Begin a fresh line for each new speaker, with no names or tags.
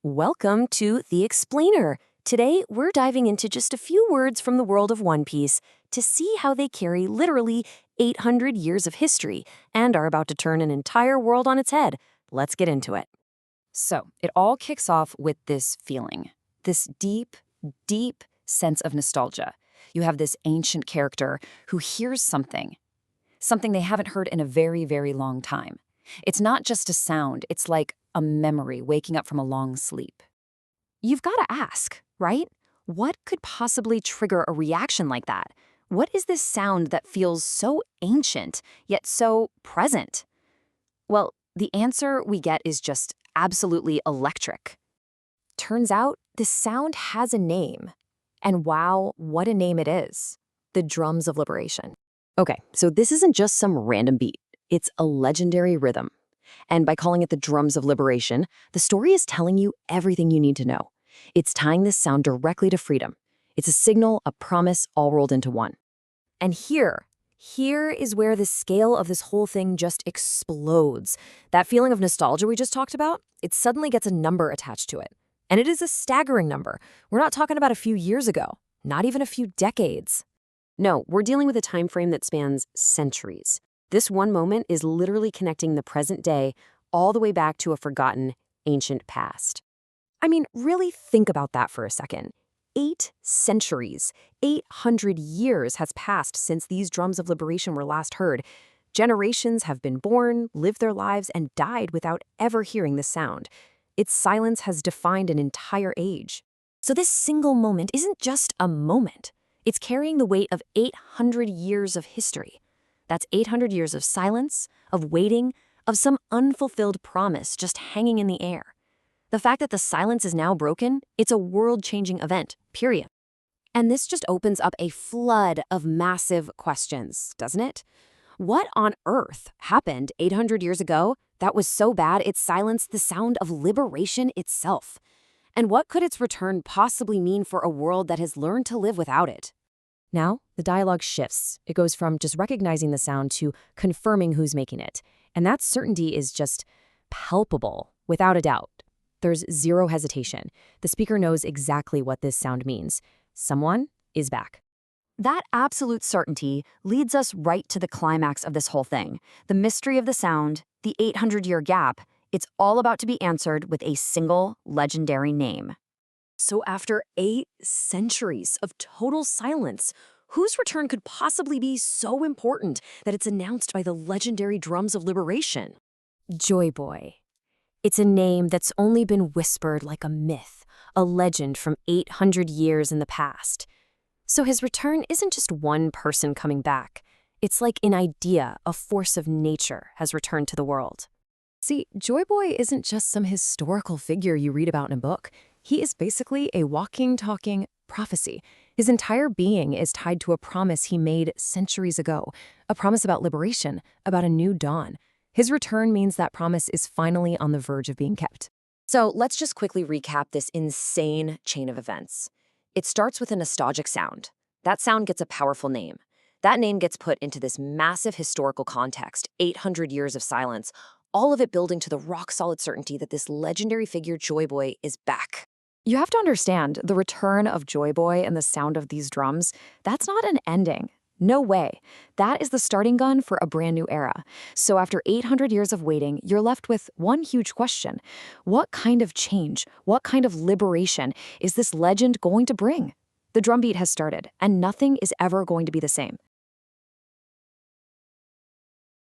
Welcome to The Explainer. Today, we're diving into just a few words from the world of One Piece to see how they carry literally 800 years of history and are about to turn an entire world on its head. Let's get into it.
So, it all kicks off with this feeling, this deep, deep sense of nostalgia. You have this ancient character who hears something they haven't heard in a very, very long time. It's not just a sound, it's like a memory waking up from a long sleep. You've got to ask, right? What could possibly trigger a reaction like that? What is this sound that feels so ancient, yet so present? Well, the answer we get is just absolutely electric. Turns out, this sound has a name. And wow, what a name it is. The Drums of Liberation.
Okay, so this isn't just some random beat. It's a legendary rhythm. And by calling it the Drums of Liberation, the story is telling you everything you need to know. It's tying this sound directly to freedom. It's a signal, a promise, all rolled into one. And here is where the scale of this whole thing just explodes. That feeling of nostalgia we just talked about, it suddenly gets a number attached to it. And it is a staggering number. We're not talking about a few years ago, not even a few decades. No, we're dealing with a time frame that spans centuries. This one moment is literally connecting the present day all the way back to a forgotten, ancient past. I mean, really think about that for a second. 8 centuries, 800 years has passed since these drums of liberation were last heard. Generations have been born, lived their lives, and died without ever hearing the sound. Its silence has defined an entire age. So this single moment isn't just a moment. It's carrying the weight of 800 years of history. That's 800 years of silence, of waiting, of some unfulfilled promise just hanging in the air. The fact that the silence is now broken, it's a world-changing event, period. And this just opens up a flood of massive questions, doesn't it? What on earth happened 800 years ago that was so bad it silenced the sound of liberation itself? And what could its return possibly mean for a world that has learned to live without it? Now, the dialogue shifts. It goes from just recognizing the sound to confirming who's making it. And that certainty is just palpable, without a doubt. There's zero hesitation. The speaker knows exactly what this sound means. Someone is back. That absolute certainty leads us right to the climax of this whole thing. The mystery of the sound, the 800-year gap, it's all about to be answered with a single legendary name. So after 8 centuries of total silence, whose return could possibly be so important that it's announced by the legendary Drums of Liberation? Joy Boy. It's a name that's only been whispered like a myth, a legend from 800 years in the past. So his return isn't just one person coming back. It's like an idea, a force of nature has returned to the world. See, Joy Boy isn't just some historical figure you read about in a book. He is basically a walking, talking prophecy. His entire being is tied to a promise he made centuries ago, a promise about liberation, about a new dawn. His return means that promise is finally on the verge of being kept. So let's just quickly recap this insane chain of events. It starts with a nostalgic sound. That sound gets a powerful name. That name gets put into this massive historical context, 800 years of silence, all of it building to the rock-solid certainty that this legendary figure Joy Boy is back. You have to understand, the return of Joy Boy and the sound of these drums, that's not an ending. No way. That is the starting gun for a brand new era. So after 800 years of waiting, you're left with one huge question. What kind of change, what kind of liberation is this legend going to bring? The drumbeat has started, and nothing is ever going to be the same.